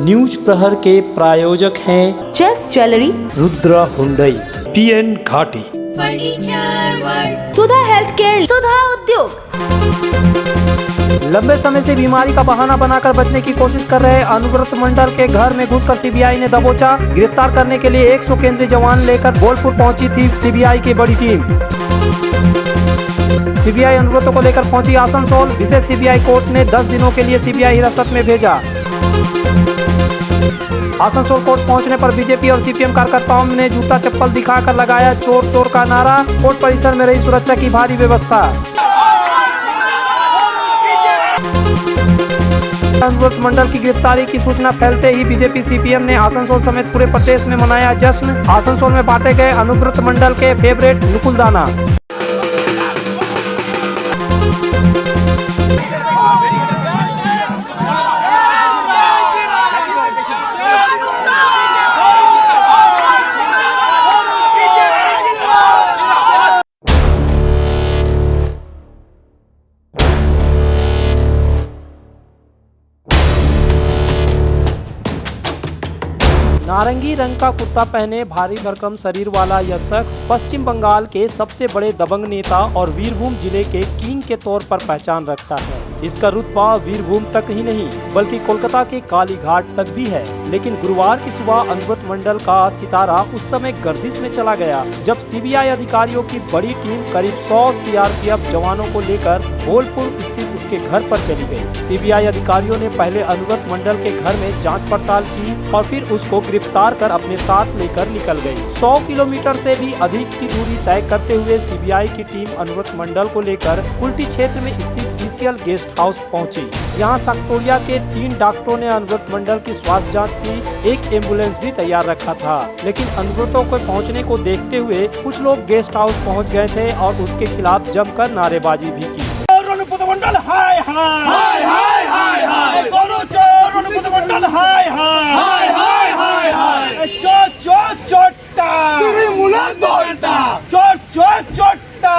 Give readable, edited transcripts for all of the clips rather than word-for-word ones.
News प्रहर के प्रायोजक हैं Chase jewellery, Rudra Hyundai, PN Ghati, सुधा हेल्थ केयर, सुधा उद्योग। लंबे समय से बीमारी का बहाना बनाकर बचने की कोशिश कर रहे अनुव्रत मंडल के घर में घुसकर सीबीआई ने दबोचा। गिरफ्तार करने के लिए 100 केंद्रीय जवान लेकर बोलपुर पहुंची थी सीबीआई की बड़ी टीम। सीबीआई अनुव्रतों को लेकर पहुंची आसनसोल। विशेष सीबीआई कोर्ट ने 10 दिनों के लिए सीबीआई हिरासत में भेजा। आसनसोल कोर्ट पहुंचने पर बीजेपी और सीपीएम कार्यकर्ताओं ने जूता चप्पल दिखाकर लगाया चोर चोर का नारा। कोर्ट परिसर में रही सुरक्षा की भारी व्यवस्था। अनुव्रत मंडल की गिरफ्तारी की सूचना फैलते ही बीजेपी सीपीएम ने आसनसोल समेत पूरे प्रदेश में मनाया जश्न। आसनसोल में बांटे गए अनुव्रत मंडल के फेवरेट नुकुलदाना। नारंगी रंग का कुर्ता पहने भारी भरकम शरीर वाला यह शख्स पश्चिम बंगाल के सबसे बड़े दबंग नेता और वीरभूम जिले के किंग के तौर पर पहचान रखता है। इसका रुतबा वीरभूम तक ही नहीं बल्कि कोलकाता के कालीघाट तक भी है। लेकिन गुरुवार की सुबह अनुव्रत मंडल का सितारा उस समय गर्दिश में चला गया जब सीबीआई अधिकारियों की बड़ी टीम करीब 100 सीआरपीएफ जवानों को लेकर बोलपुर स्थित उसके घर पर चली गई। सीबीआई अधिकारियों ने पहले अनुव्रत मंडल के घर में जांच पड़ताल की और फिर उसको गिरफ्तार कर अपने साथ लेकर निकल गई। 100 किलोमीटर से भी अधिक की दूरी तय करते हुए सीबीआई की टीम अनुव्रत मंडल को लेकर कुल्टी क्षेत्र में स्थित ईसीएल गेस्ट हाउस पहुंची। यहां सक्टोरिया के 3 डॉक्टरों ने अनुव्रत मंडल की स्वास्थ्य जांच की। एक एम्बुलेंस भी तैयार रखा था। लेकिन अनुव्रतों को पहुंचने को देखते हुए कुछ लोग गेस्ट हाउस पहुंच गए थे और उसके खिलाफ जमकर नारेबाजी भी की। हाय हाय हाय हाय हाय दोनों चोर अनुव्रत मंडल हाय हाय हाय हाय हाय हाय चोर चोर चोट्टा मुला तोड़ता चोर चोर चोट्टा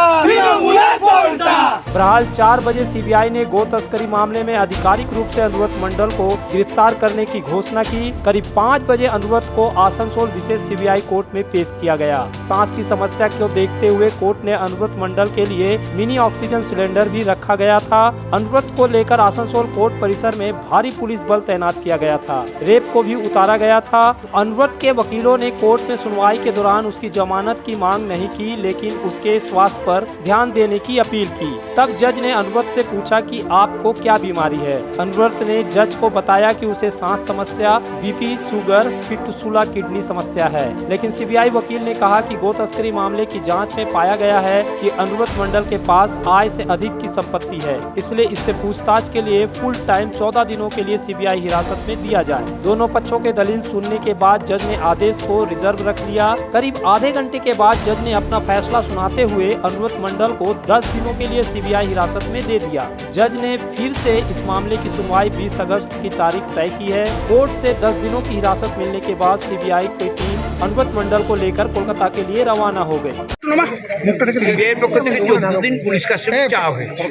मुला तोड़ता। बहरहाल 4 बजे सीबीआई ने गो तस्करी मामले में आधिकारिक रूप से अनुव्रत मंडल को गिरफ्तार करने की घोषणा की। करीब 5 बजे अनुव्रत को आसनसोल विशेष सीबीआई कोर्ट में पेश किया गया। सांस की समस्या को देखते हुए कोर्ट ने अनुव्रत मंडल के लिए मिनी ऑक्सीजन सिलेंडर भी रखा गया था। अनुव्रत को लेकर आसनसोल कोर्ट परिसर में भारी पुलिस बल तैनात किया गया था। रेप को भी उतारा गया था। अनुव्रत के वकीलों ने कोर्ट में सुनवाई के दौरान उसकी जमानत की मांग नहीं की, लेकिन उसके स्वास्थ्य पर ध्यान देने की अपील की। तब जज ने अनुव्रत से पूछा कि आपको क्या बीमारी है। अनुव्रत ने जज को बताया कि उसे सांस समस्या, बीपी, शुगर, फिटुसुला किडनी समस्या है। लेकिन सीबीआई वकील ने कहा कि गो तस्करी मामले की जांच में पाया गया है कि अनुव्रत मंडल के पास आय से अधिक की संपत्ति है, इसलिए इससे पूछताछ के लिए फुल टाइम 14 दिनों के लिए सीबीआई हिरासत में दिया जाए। दोनों पक्षों के दलील सुनने के बाद जज ने आदेश को रिजर्व रख लिया। करीब आधे घंटे के बाद जज ने अपना फैसला सुनाते हुए अनुव्रत मंडल को 10 दिनों के लिए सीबीआई हिरासत में दे दिया। जज ने फिर से इस मामले की सुनवाई 20 अगस्त की तारीख तय की है। कोर्ट से 10 दिनों की हिरासत मिलने के बाद सीबीआई की टीम अनुव्रत मंडल को लेकर कोलकाता के लिए रवाना हो गई। সিবিআইয়ের পক্ষ থেকে 14 দিন পুলিশ কাস্টডি চাওয়া হয়েছে।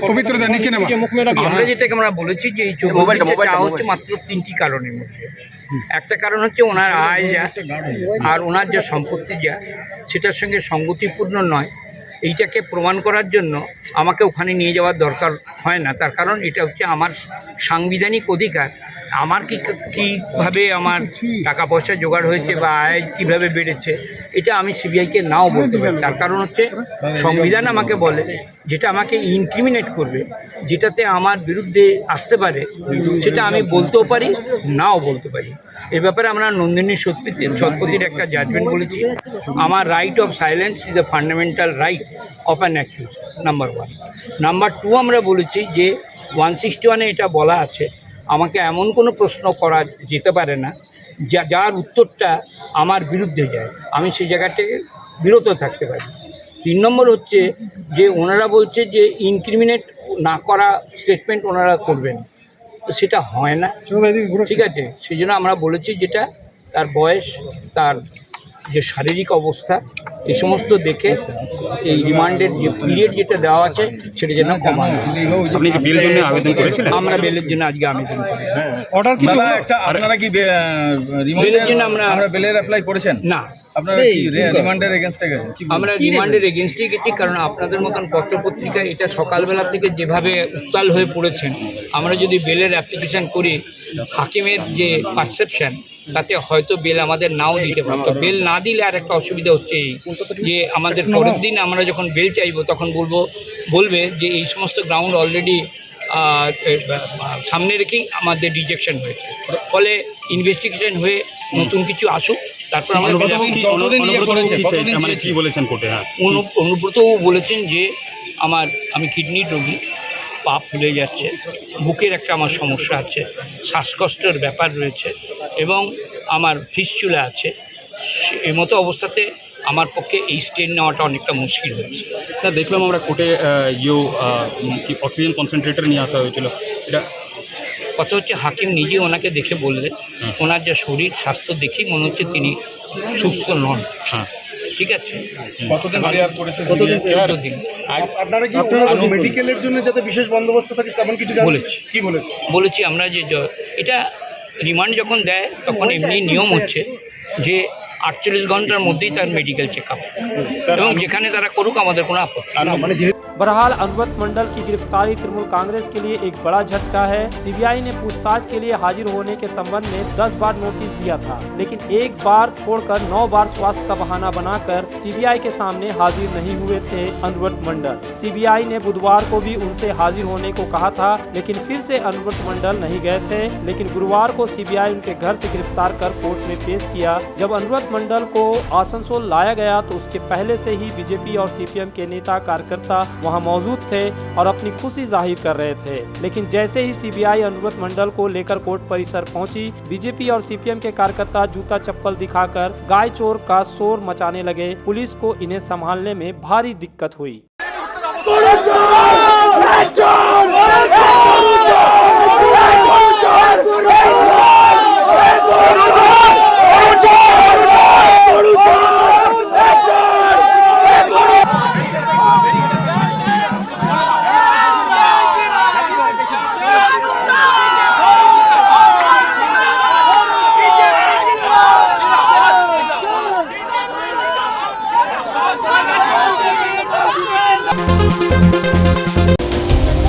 আমরা যেটাকে আমরা বলেছি যে এই 14 দিন চাওয়া হচ্ছে মাত্র 3টি কারণের মধ্যে। একটা কারণ হচ্ছে ওনার আয় যা আর ওনার যে সম্পত্তি যা সেটার সঙ্গে সঙ্গতিপূর্ণ নয়, এইটাকে প্রমাণ করার জন্য আমাকে ওখানে নিয়ে যাওয়ার দরকার হয় না। তার কারণ এটা হচ্ছে আমার সাংবিধানিক অধিকার। আমার কীভাবে আমার টাকা পয়সা জোগাড় হয়েছে বা আয় কীভাবে বেড়েছে এটা আমি সিবিআইকে নাও বলতে পারি। তার কারণ হচ্ছে সংবিধান আমাকে বলে যেটা আমাকে ইনক্রিমিনেট করবে, যেটাতে আমার বিরুদ্ধে আসতে পারে সেটা আমি বলতেও পারি নাও বলতে পারি। এ ব্যাপারে আমরা নন্দিনী শতপথীর একটা জাজমেন্ট বলেছি। আমার right of silence is a fundamental right of an accused, number 1। Number 2 আমরা বলেছি যে 161-এ এটা বলা আছে আমাকে এমন কোনো প্রশ্ন করা যেতে পারে না যার উত্তরটা আমার বিরুদ্ধে যায়, আমি সেই জায়গা থেকে বিরত থাকতে পারি। 3 নম্বর হচ্ছে যে ওনারা বলছে যে ইনক্রিমিনেট না করা স্টেটমেন্ট ওনারা করবেন, তো সেটা হয় না, ঠিক আছে। সেই জন্য আমরা বলেছি যেটা তার বয়স, তার যে শারীরিক অবস্থা এই সমস্ত দেখে এই রিমান্ডের যে পিরিয়ড যেটা দেওয়া আছে সেটা যেন কমানো। আপনি কি বেলের জন্য আবেদন করেছিলেন? আমরা বেলের জন্য আজকে আবেদন করি। অর্ডার কিছু একটা আপনারা কি বেলের জন্য আমরা বেলের অ্যাপ্লাই করেছেন? না, আপনারা কি রিমান্ডের এগেইনস্টে গেছেন? আমরা রিমান্ডের এগেনস্টে গেছি, কারণ আপনাদের মতন পত্রপত্রিকা এটা সকালবেলা থেকে যেভাবে উত্তাল হয়ে পড়েছেন, আমরা যদি বেলের অ্যাপ্লিকেশান করি হাকিমের যে পারসেপশন তাতে হয়তো বেল আমাদের নাও দিতে পারতো। বেল না দিলে আর একটা অসুবিধা হচ্ছে এই যে আমাদের পরের দিন আমরা যখন বেল চাইবো তখন বলবে যে এই সমস্ত গ্রাউন্ড অলরেডি সামনে রেখেই আমাদের রিজেকশন হয়েছে। ফলে ইনভেস্টিগেশন হয়ে নতুন কিছু আসুক, তারপর কি বলেছেন কোর্টে? অনুব্রতবাবু বলেছেন যে আমি কিডনির রোগী, পা ফুলে যাচ্ছে, বুকের একটা আমার সমস্যা আছে, শ্বাসকষ্টের ব্যাপার রয়েছে এবং আমার ফিস্চুলা আছে। এই মতো অবস্থাতে আমার পক্ষে এই স্টেন নেওয়াটা অনেকটা মুশকিল হয়েছে। স্যার দেখলাম আমরা কোর্টে অক্সিজেন কনসেন্ট্রেটর নিয়ে আসা হয়েছিল, এটা কথা হচ্ছে হাকিম নিজে ওনাকে দেখে বললেন ওনার যা শরীর স্বাস্থ্য দেখেই মনে হচ্ছে তিনি সুস্থ নন। হ্যাঁ, ঠিক আছে। কতদিন প্রেয়ার করেছে? 14 দিন। আপনারা মেডিকেলের জন্য যাতে বিশেষ বন্দোবস্ত থাকে তেমন কিছু বলেছি। কি বলেছি আমরা যে এটা রিমান্ড যখন দেয় তখন এমনি নিয়ম হচ্ছে যে 48 ঘন্টার মধ্যেই তার মেডিকেল চেকআপ এবং যেখানে তারা করুক আমাদের কোনো আপত্তি নেই। बहरहाल अनुव्रत मंडल की गिरफ्तारी तृणमूल कांग्रेस के लिए एक बड़ा झटका है। सीबीआई ने पूछताछ के लिए हाजिर होने के संबंध में 10 बार नोटिस दिया था, लेकिन एक बार छोड़कर 9 बार स्वास्थ्य का बहाना बनाकर सीबीआई के सामने हाजिर नहीं हुए थे अनुव्रत मंडल। सीबीआई ने बुधवार को भी उनसे हाजिर होने को कहा था, लेकिन फिर से अनुव्रत मंडल नहीं गए थे। लेकिन गुरुवार को सीबीआई उनके घर से गिरफ्तार कर कोर्ट में पेश किया। जब अनुव्रत मंडल को आसनसोल लाया गया तो उसके पहले से ही बीजेपी और सीपीएम के नेता कार्यकर्ता वहां मौजूद थे और अपनी खुशी जाहिर कर रहे थे। लेकिन जैसे ही सीबीआई अनुव्रत मंडल को लेकर कोर्ट परिसर पहुंची, बीजेपी और सीपीएम के कार्यकर्ता जूता चप्पल दिखाकर गाय चोर का शोर मचाने लगे। पुलिस को इन्हें संभालने में भारी दिक्कत हुई।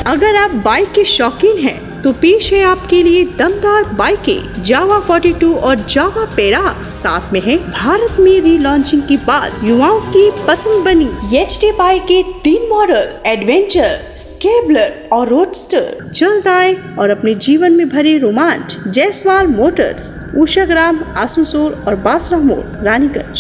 अगर आप बाइक के शौकीन हैं तो पेश है आपके लिए दमदार बाइकें जावा 42 और जावा पेरा। साथ में है भारत में रीलॉन्चिंग के बाद युवाओं की पसंद बनी एचडी बाइक के 3 मॉडल एडवेंचर, स्केबलर और रोडस्टर। जल्द आए और अपने जीवन में भरे रोमांच। जयसवाल मोटर्स, उषाग्राम, आसनसोल और बासरा मोड़, रानीगंज।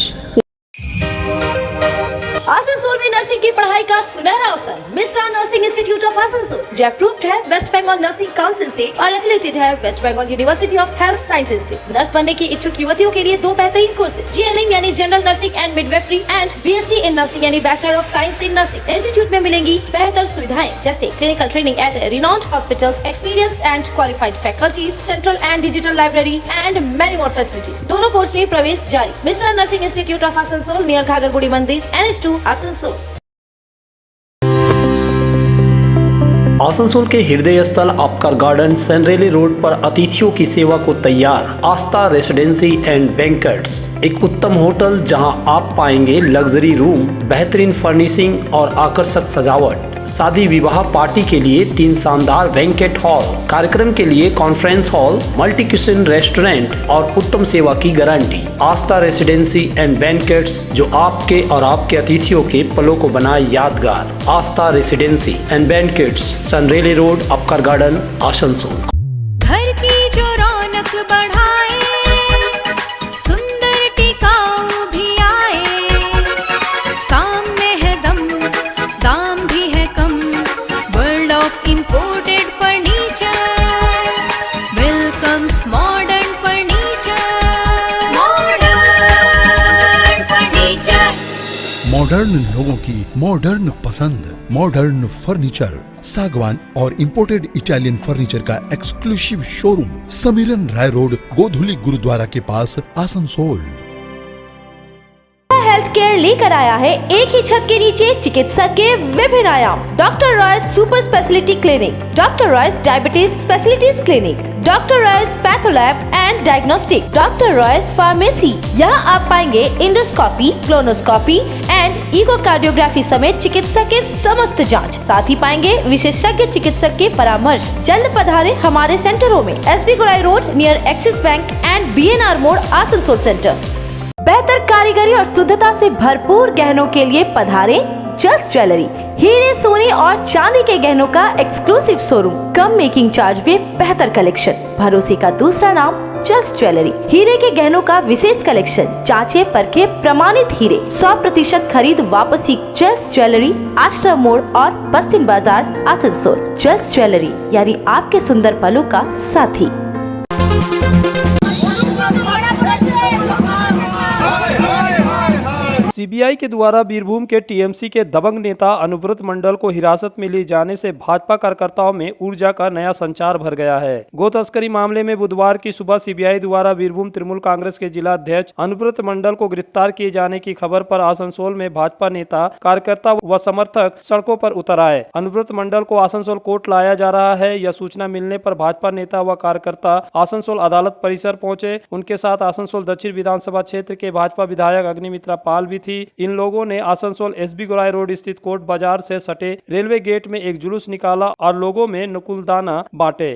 आसनसोल में नर्सिंग की पढ़ाई का सुनहरा अवसर। Mishra nursing institute of Asansol जो अप्रूव्ड है वेस्ट बंगाल नर्सिंग काउंसिल से और एफिलिएटेड है West Bengal University of Health Sciences से। नर्स बनने की इच्छुक युवतियों के लिए 2 बेहतरीन कोर्सेज, जीएनएम यानी general nursing and midwifery and BSc in nursing यानी bachelor of science in nursing. Institute में मिलेंगी बेहतर सुविधाएं जैसे clinical training at renowned hospitals, experienced and qualified faculties, central and digital library and many more facilities. दोनों course में प्रवेश जारी। Mishra nursing institute of Asansol near घाघरबुड़ी मंदिर, NH2 आसनसोल। आसनसोल के हृदय स्थल आपका गार्डन सनरेली रोड पर अतिथियों की सेवा को तैयार आस्था रेसिडेंसी एंड बैंक्वेट्स, एक उत्तम होटल जहां आप पाएंगे लग्जरी रूम, बेहतरीन फर्निशिंग और आकर्षक सजावट। शादी विवाह पार्टी के लिए 3 शानदार बैंकेट हॉल, कार्यक्रम के लिए conference hall, multi kitchen restaurant और उत्तम सेवा की guarantee. Aastha residency and banquets जो आपके और आपके अतिथियों के पलों को बनाए यादगार। आस्था रेसिडेंसी एंड बैंक्वेट्स, सनरेली रोड, अपकर गार्डन, आसनसोल। घर की जो रौनक बढ़ाए, सुंदर टिकाऊ भी आए, काम में है दम, दाम भी है कम, world of imported furniture, welcomes modern furniture, modern furniture. Modern लोगों की मॉडर्न पसंद, मॉडर्न फर्नीचर, सागवान और इंपोर्टेड इटालियन फर्नीचर का exclusive showroom, Samiran Ray road, Godhuli Gurudwara के पास, आसनसोल। लेकर आया है एक ही छत के नीचे चिकित्सक के विभिन्न आयाम। Doctor Royce super speciality clinic, doctor Royce diabetes specialities clinic, doctor Royce patholab and diagnostic, doctor Royce pharmacy. यहाँ आप पाएंगे इंडोस्कोपी, क्लोनोस्कोपी एंड इकोकार्डियोग्राफी समेत चिकित्सा के समस्त जांच। साथ ही पाएंगे विशेषज्ञ चिकित्सक के परामर्श। जल्द पधारे हमारे सेंटरों में SB Gorai road near axis bank and BNR मोड़ आसनसोल सेंटर। बेहतर कारीगरी और शुद्धता से भरपूर गहनों के लिए पधारे जल्स ज्वेलरी। हीरे, सोने और चांदी के गहनों का एक्सक्लूसिव शोरूम, कम मेकिंग चार्ज में बेहतर कलेक्शन। भरोसे का दूसरा नाम जल्स ज्वेलरी। हीरे के गहनों का विशेष कलेक्शन, जांचे परखे प्रमाणित हीरे, 100% खरीद वापसी। जल्स ज्वेलरी, आश्रम मोड़ और बस्तिन बाजार, आसनसोल। जल्स ज्वेलरी यानी आपके सुंदर पलों का साथी। सीबीआई के द्वारा बीरभूम के टीएमसी के दबंग नेता अनुव्रत मंडल को हिरासत में लिए जाने से भाजपा कार्यकर्ताओं में ऊर्जा का नया संचार भर गया है। गो तस्करी मामले में बुधवार की सुबह सीबीआई द्वारा बीरभूम तृणमूल कांग्रेस के जिला अध्यक्ष अनुव्रत मंडल को गिरफ्तार किए जाने की खबर पर आसनसोल में भाजपा नेता, कार्यकर्ता व समर्थक सड़कों पर उतर आए। अनुव्रत मंडल को आसनसोल कोर्ट लाया जा रहा है, यह सूचना मिलने पर भाजपा नेता व कार्यकर्ता आसनसोल अदालत परिसर पहुंचे। उनके साथ आसनसोल दक्षिण विधानसभा क्षेत्र के भाजपा विधायक अग्निमित्रा पाल भी थी। इन लोगों ने आसनसोल एसबी गोराई रोड स्थित कोर्ट बाजार से सटे रेलवे गेट में एक जुलूस निकाला और लोगों में नुकुलदाना बांटे।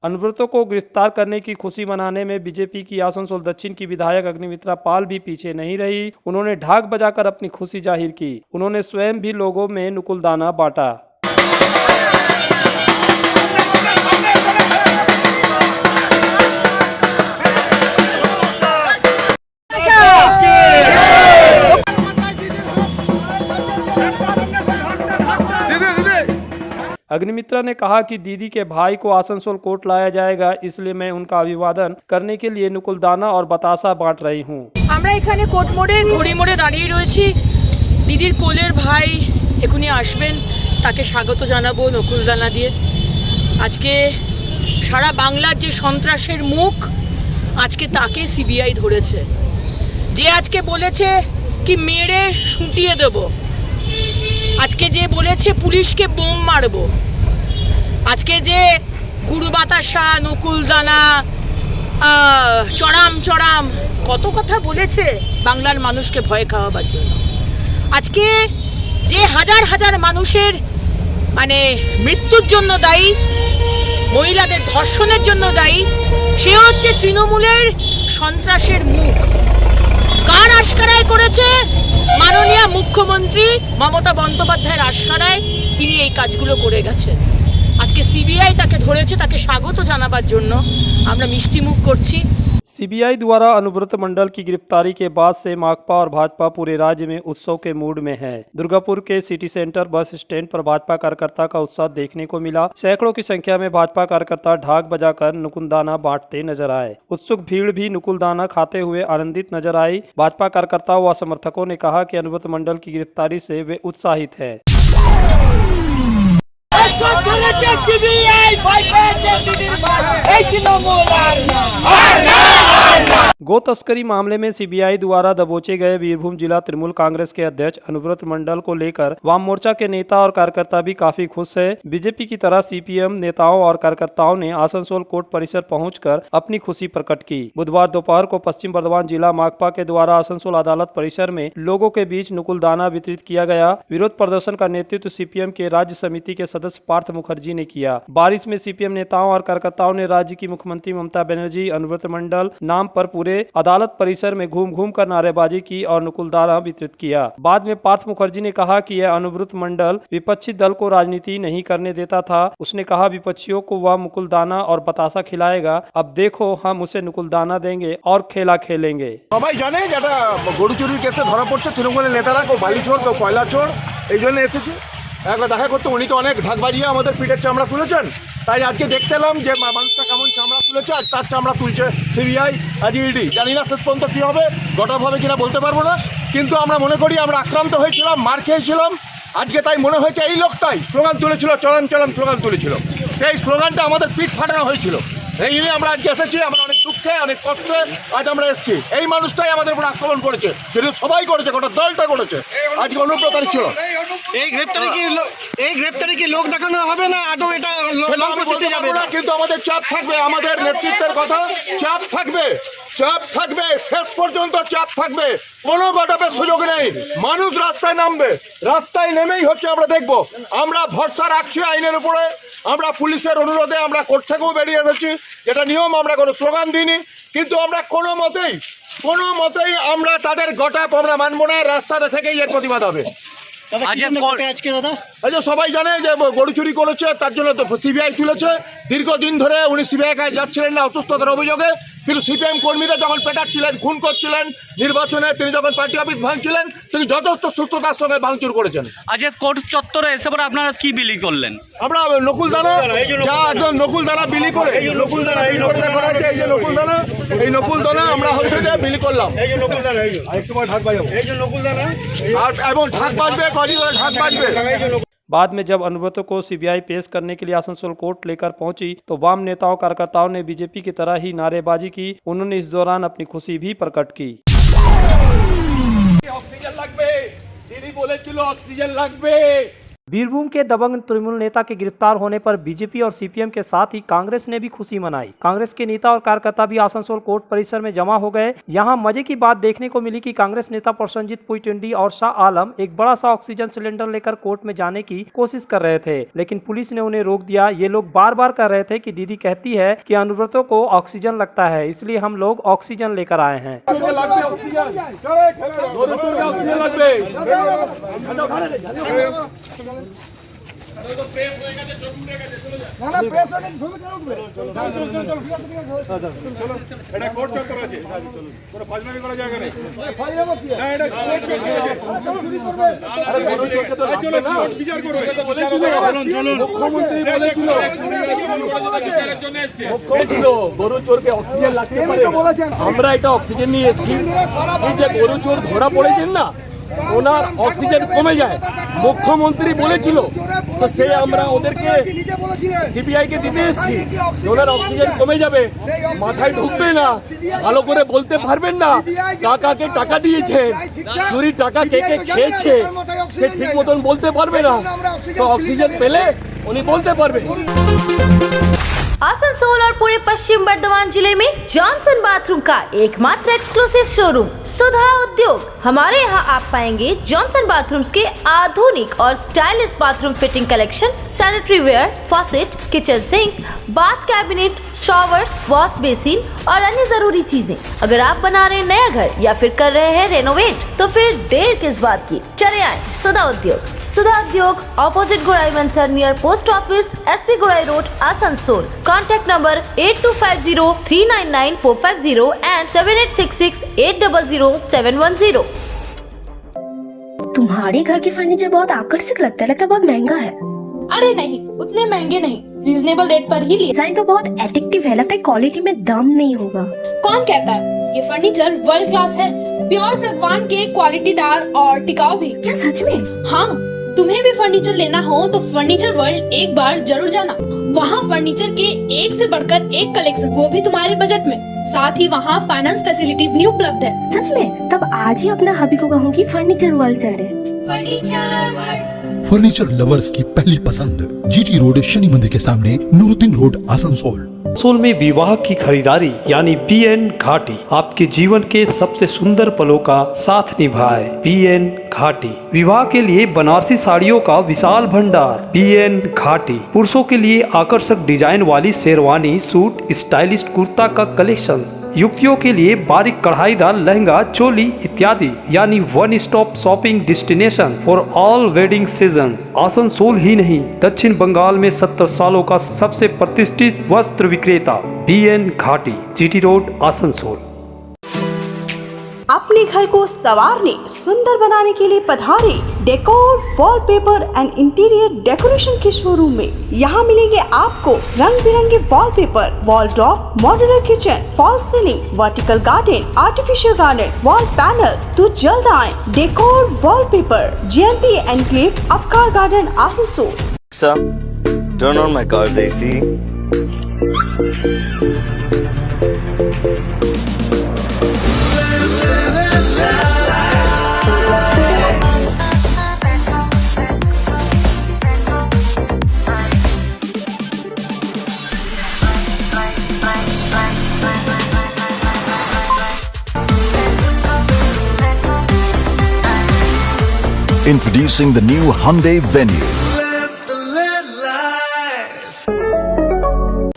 अनुव्रतों को गिरफ्तार करने की खुशी मनाने में बीजेपी की आसनसोल दक्षिण की विधायक अग्निमित्रा पाल भी पीछे नहीं रही। उन्होंने ढाक बजाकर अपनी खुशी जाहिर की। उन्होंने स्वयं भी लोगों में नुकुलदाना बांटा। अग्निमित्रा ने कहा कि दीदी के भाई को आसनसोल कोर्ट लाया जाएगा, इसलिए मैं उनका अभिवादन करने के लिए नुकुलदाना और बतासा बांट रही हूँ। আমরা এখানে কোর্ট মোড়ে ঘড়ি মোড়ে দাঁড়িয়ে রয়েছি। দিদির কোলের ভাই এখনই আসবেন, তাকে স্বাগত জানাবো নকুলদানা দিয়ে। আজকে সারা বাংলার যে সন্ত্রাসের মুখ, আজকে তাকে সিবিআই ধরেছে। যে আজকে বলেছে কি মেরে শুটিয়ে দেব, আজকে যে বলেছে পুলিশকে বোম মারবো, আজকে যে গুড় বাতাসা, নকুলদানা, চড়াম চড়াম কত কথা বলেছে বাংলার মানুষকে ভয় খাওয়াবার জন্য। আজকে যে হাজার হাজার মানুষের মানে মৃত্যুর জন্য দায়ী, মহিলাদের ধর্ষণের জন্য দায়ী, সে হচ্ছে তৃণমূলের সন্ত্রাসের মুখ। কার আশকারায় করেছে? মাননীয় মুখ্যমন্ত্রী মমতা বন্দ্যোপাধ্যায়ের আশকারায় তিনি এই কাজগুলো করে গেছেন। আজকে সিবিআই তাকে ধরেছে, তাকে স্বাগত জানাবার জন্য আমরা মিষ্টি মুখ করছি। सीबीआई द्वारा अनुव्रत मंडल की गिरफ्तारी के बाद से माकपा और भाजपा पूरे राज्य में उत्सव के मूड में है। दुर्गापुर के सिटी सेंटर बस स्टैंड पर भाजपा कार्यकर्ता का उत्साह देखने को मिला। सैकड़ों की संख्या में भाजपा कार्यकर्ता ढाक बजाकर नुकुलदाना बांटते नजर आए। उत्सुक भीड़ भी नुकुलदाना खाते हुए आनंदित नजर आई। भाजपा कार्यकर्ताओं व समर्थकों ने कहा कि अनुव्रत मंडल की गिरफ्तारी से वे उत्साहित है। गो तस्करी मामले में सीबीआई द्वारा दबोचे गए बीरभूम जिला तृणमूल कांग्रेस के अध्यक्ष अनुव्रत मंडल को लेकर वाम मोर्चा के नेता और कार्यकर्ता भी काफी खुश है। बीजेपी की तरह सीपीएम नेताओं और कार्यकर्ताओं ने आसनसोल कोर्ट परिसर पहुंचकर अपनी खुशी प्रकट की। बुधवार दोपहर को पश्चिम बर्धमान जिला माकपा के द्वारा आसनसोल अदालत परिसर में लोगों के बीच नुकुलदाना वितरित किया गया। विरोध प्रदर्शन का नेतृत्व सीपीएम के राज्य समिति के सदस्य पार्थ मुखर्जी ने किया। बारिश में सीपीएम नेताओं और कार्यकर्ताओं ने राज्य की मुख्यमंत्री ममता बनर्जी अनुव्रत मंडल नाम पर पूरे अदालत परिसर में घूम घूम कर नारेबाजी की और नुकुलदाना वितरित किया। बाद में पार्थ मुखर्जी ने कहा कि यह अनुव्रत मंडल विपक्षी दल को राजनीति नहीं करने देता था। उसने कहा विपक्षियों को वह नुकुलदाना और बतासा खिलाएगा। अब देखो हम उसे नुकुलदाना देंगे और खेला खेलेंगे। সবাই জানে যে একটা গরু চুরির কেসে ধরা পড়ছে তৃণমূলের নেতারা, কেউ বালি চোর, কেউ কয়লা চোর, এই জন্য এসেছে একবার দেখা করতে। উনি তো অনেক ঢাক বাজিয়ে আমাদের পিঠের চামড়া খুলেছেন, তাই আজকে দেখতে এলাম যে মানুষটা কেমন চামড়া খুলেছে, আর তার চামড়া তুলছে সিবিআই, আজ ইডি। জানি না শেষ পর্যন্ত কী হবে, গঠন হবে কিনা বলতে পারবো না, কিন্তু আমরা মনে করি আমরা আক্রান্ত হয়েছিলাম, মার খেয়েছিলাম, আজকে তাই মনে হয়েছে এই লোকটাই স্লোগান তুলেছিল, চলন চলন স্লোগান তুলেছিল, সেই স্লোগানটা আমাদের পিঠ ফাটানো হয়েছিল। এই নিয়ে আমরা আজকে এসেছি, আমরা অনেক দুঃখে অনেক কষ্টে আজ আমরা এসেছি। এই মানুষটাই আমাদের উপর আক্রমণ করেছে, যদি সবাই করেছে, গোটা দলটা করেছে। আজকে অনুপ্রচারিত ছিল। এই গ্রেপ্তারি কি লোক দেখানো হবে না আদৌ এটা সেটা আমি বলতে পারবো না, কিন্তু আমাদের চাপ থাকবে, আমাদের নেতৃত্বের কথা চাপ থাকবে, চাপ থাকবে, শেষ পর্যন্ত চাপ থাকবে। কোনো গটাপের সুযোগ নেই, মানুষ রাস্তায় নামবে, রাস্তায় নেমেই হচ্ছে আমরা দেখবো। আমরা ভরসা রাখছি আইনের উপরে, আমরা পুলিশের অনুরোধে আমরা কোর্ট থেকেও বেরিয়ে এসেছি, যেটা নিয়ম, আমরা কোনো স্লোগান দিইনি, কিন্তু আমরা কোনো মতেই আমরা তাদের গটাপ আমরা মানবো না, রাস্তাতে থেকেই এর প্রতিবাদ হবে। আচ্ছা, সবাই জানে যে গরু চুরি করেছে, তার জন্য তো সিবিআই তুলেছে। দীর্ঘদিন ধরে উনি সিবিআই কাছে যাচ্ছিলেন না অসুস্থতার অভিযোগে, কিন্তু সিপিএম কর্মীরা যখন পেটাচ্ছিলেন, খুন করছিলেন, নির্বাচনে তিনি যখন পার্টি অফিস ভাঙছিলেন, তিনি যথেষ্ট সুস্থতার সঙ্গে ভাঙচুর করেছেন। আজকে কোর্ট চত্বরে এসে পরে আপনারা কি বিলি করলেন? আমরা নকুলদানা, যা একজন নকুলদানা বিলি করে, এই যে নকুলদানা আমরা হচ্ছে যে বিলি করলাম, আর এবং ঢাক বাজবে, কদিন ধরে ঢাক বাজবে। बाद में जब अनुव्रतों को सीबीआई पेश करने के लिए आसनसोल कोर्ट लेकर पहुंची तो वाम नेताओं कार्यकर्ताओं ने बीजेपी की तरह ही नारेबाजी की। उन्होंने इस दौरान अपनी खुशी भी प्रकट की। ऑक्सीजन लगबे, दीदी बोलेছিল ऑक्सीजन लगबे। बीरभूम के दबंग तृणमूल नेता के गिरफ्तार होने पर बीजेपी और सीपीएम के साथ ही कांग्रेस ने भी खुशी मनाई। कांग्रेस के नेता और कार्यकर्ता भी आसनसोल कोर्ट परिसर में जमा हो गए। यहां मजे की बात देखने को मिली कि कांग्रेस नेता प्रसन्नजीत पुईटंडी और शाह आलम एक बड़ा सा ऑक्सीजन सिलेंडर लेकर कोर्ट में जाने की कोशिश कर रहे थे, लेकिन पुलिस ने उन्हें रोक दिया। ये लोग बार बार कह रहे थे कि दीदी कहती है कि अनुव्रतों को ऑक्सीजन लगता है, इसलिए हम लोग ऑक्सीजन लेकर आए हैं। গরু চোরকে অক্সিজেন লাগতে পারে, আমরা এটা অক্সিজেন নিয়ে এসেছি। এই যে গরু চোর ধরা পড়েছেন না, ওনার অক্সিজেন কমে যায়, মুখ্যমন্ত্রী বলেছিল, তো সে আমরা ওদেরকে সিবিআই কে দিতে এসেছি। ওনার অক্সিজেন কমে যাবে, মাথায় ঢুকবে না, ভালো করে বলতে পারবেন না কাকাকে টাকা দিয়েছেন, চুরি টাকা কে কে খেয়েছে সে ঠিক মতন বলতে পারবে না, তো অক্সিজেন পেলে উনি বলতে পারবে। आसनसोल और पूरे पश्चिम बर्धमान जिले में जॉनसन बाथरूम का एकमात्र एक्सक्लूसिव शोरूम सुधा उद्योग। हमारे यहाँ आप पाएंगे जॉनसन बाथरूम्स के आधुनिक और stylish bathroom fitting collection, sanitary ware, faucet, kitchen sink, bath cabinet, showers, wash basin और अन्य जरूरी चीजें। अगर आप बना रहे हैं नया घर या फिर कर रहे हैं रेनोवेट, तो फिर देर किस बात की, चले आए सुधा Udyog. Sudha Udyog opposite Gorai Mansar near post office, SP Gorai road, Asansol. Contact number 8250399450 and 7866800710। तुम्हारे घर के फर्नीचर बहुत आकर्षक लगता है बहुत महंगा है। अरे नहीं, उतने महंगे नहीं, रीजनेबल रेट पर ही लिए। डिजाइन तो बहुत एट्रैक्टिव है, लगता है क्वालिटी में दम नहीं होगा। कौन कहता है, ये फर्नीचर वर्ल्ड क्लास है, प्योर सागवान के, क्वालिटीदार और टिकाऊ भी। क्या सच में? हाँ, तुम्हें भी फर्नीचर लेना हो तो फर्नीचर वर्ल्ड एक बार जरूर जाना। वहाँ फर्नीचर के एक से बढ़कर एक कलेक्शन, वो भी तुम्हारे बजट में। साथ ही वहाँ फाइनेंस फैसिलिटी भी उपलब्ध है। सच में? तब आज ही अपना हबी को कहूँगी फर्नीचर वर्ल्ड चले। फर्नीचर लवर्स की पहली पसंद, जीटी रोड, शनि मंदिर के सामने, नूरुद्दीन रोड, आसनसोल। आसनसोल में विवाह की खरीदारी यानी बीएन घाटी आपके जीवन के सबसे सुंदर पलों का साथ निभाए। बीएन घाटी विवाह के लिए बनारसी साड़ियों का विशाल भंडार। बीएन घाटी पुरुषों के लिए आकर्षक डिजाइन वाली शेरवानी, सूट, स्टाइलिश कुर्ता का कलेक्शन, युवतियों के लिए बारीक कढ़ाईदार लहंगा, चोली इत्यादि, यानी one stop shopping destination for all wedding seasons. Asansol ही नहीं, दक्षिण बंगाल में 70 सालों का सबसे प्रतिष्ठित वस्त्र विक्रेता बीएन घाटी, जीटी रोड, आसनसोल। अपने घर को संवारने सुंदर बनाने के लिए पधारे decor wallpaper and interior decoration के शोरूम में। यहाँ मिलेंगे आपको रंग बिरंगे wallpaper, wall drop, modular kitchen, fall ceiling, vertical garden, artificial garden, wall panel. तो जल्द आए decor wallpaper, Jayanti enclave, Upkar garden, Asansol. Sir, turn on my car's AC. Introducing the new Hyundai Venue.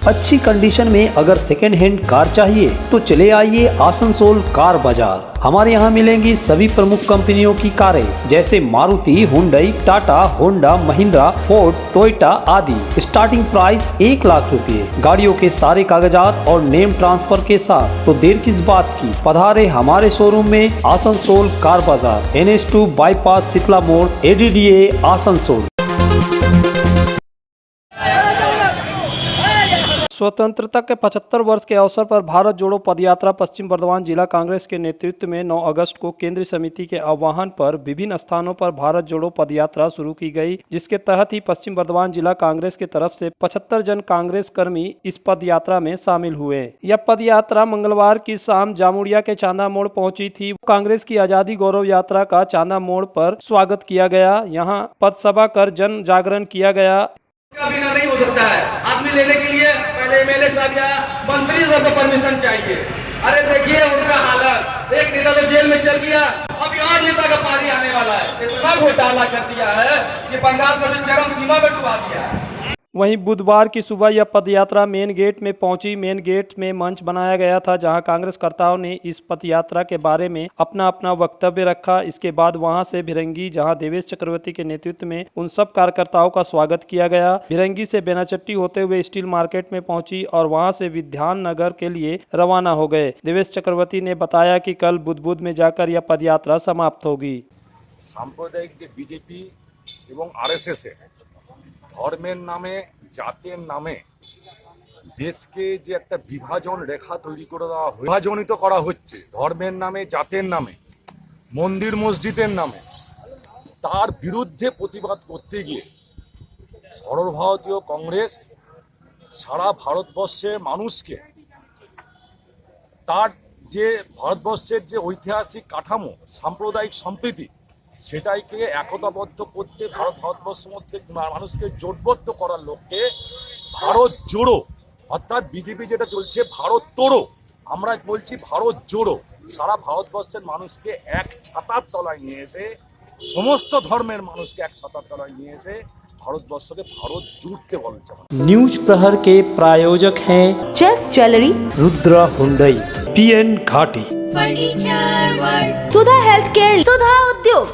अच्छी कंडीशन में अगर सेकेंड हैंड कार चाहिए तो चले आइए आसनसोल कार बाजार। हमारे यहाँ मिलेंगी सभी प्रमुख कंपनियों की कारें जैसे Maruti, Hyundai, Tata, Honda, Mahindra, Ford, Toyota आदि। स्टार्टिंग प्राइस 1 लाख रुपए, गाड़ियों के सारे कागजात और नेम ट्रांसफर के साथ। तो देर किस बात की, पधारे हमारे शोरूम में आसनसोल कार बाजार, NH2 बाईपास शीतला मोड़, ADDA आसनसोल। स्वतंत्रता के 75 वर्ष के अवसर पर भारत जोड़ो पदयात्रा पश्चिम बर्धमान जिला कांग्रेस के नेतृत्व में 9 अगस्त को केंद्रीय समिति के आह्वान पर विभिन्न स्थानों पर भारत जोड़ो पदयात्रा शुरू की गई, जिसके तहत ही पश्चिम बर्धमान जिला कांग्रेस की तरफ से 75 जन कांग्रेस कर्मी इस पदयात्रा में शामिल हुए। यह पदयात्रा मंगलवार की शाम जामुड़िया के चांदा मोड़ पहुंची थी। कांग्रेस की आजादी गौरव यात्रा का चांदा मोड़ पर स्वागत किया गया। यहाँ पद सभा कर जन जागरण किया गया। बिना नहीं हो सकता है, आदमी लेने के लिए पहले MLA साहब या मंत्री साहब को परमिशन चाहिए। अरे देखिए उनका हालत, एक नेता तो जेल में चल गया, अभी और नेता का पारी आने वाला है। इतना घोटाला कर दिया है कि बंगाल को चरम सीमा में डुबा दिया है। वहीं बुधवार की सुबह यह पदयात्रा मेन गेट में पहुंची। मेन गेट में मंच बनाया गया था जहां कांग्रेसकर्ताओं ने इस पदयात्रा के बारे में अपना अपना वक्तव्य रखा। इसके बाद वहां से भिरंगी, जहां देवेश चक्रवर्ती के नेतृत्व में उन सब कार्यकर्ताओं का स्वागत किया गया। भिरंगी से बेनाचट्टी होते हुए स्टील मार्केट में पहुंची और वहां से विधान नगर के लिए रवाना हो गए। देवेश चक्रवर्ती ने बताया कि कल बुध में जाकर यह पदयात्रा समाप्त होगी। साम्प्रदायिक बीजेपी এবং RSS ধর্মের নামে, জাতের নামে দেশকে যে একটা বিভাজন রেখা তৈরি করে দেওয়া হচ্ছে, বিভাজনিত করা হচ্ছে ধর্মের নামে, জাতের নামে, মন্দির মসজিদের নামে, তার বিরুদ্ধে প্রতিবাদ করতে গিয়ে সর্বভারতীয় কংগ্রেস সারা ভারতবর্ষের মানুষকে তার যে ভারতবর্ষের যে ঐতিহাসিক কাঠামো, সাম্প্রদায়িক সম্প্রীতি, সেটাইকে একতাবদ্ধ করতে ভারতবর্ষের মধ্যে মানুষকে জোটবদ্ধ করার লক্ষ্যে ভারত জোড়ো, অর্থাৎ বিজেপি যেটা চলছে ভারত তোড়ো, আমরা বলছি ভারত জোড়ো, সারা ভারতবর্ষের মানুষকে এক ছাতার তলায় নিয়ে এসে, সমস্ত ধর্মের মানুষকে এক ছাতার তলায় নিয়ে এসে ভারতবর্ষকে ভারত জুড়তে বলছে। न्यूज प्रहर के प्रायोजक हैं Chase jewellery, Rudra Hyundai, PN Ghati, furniture world, Sudha health care, Sudha उद्योग,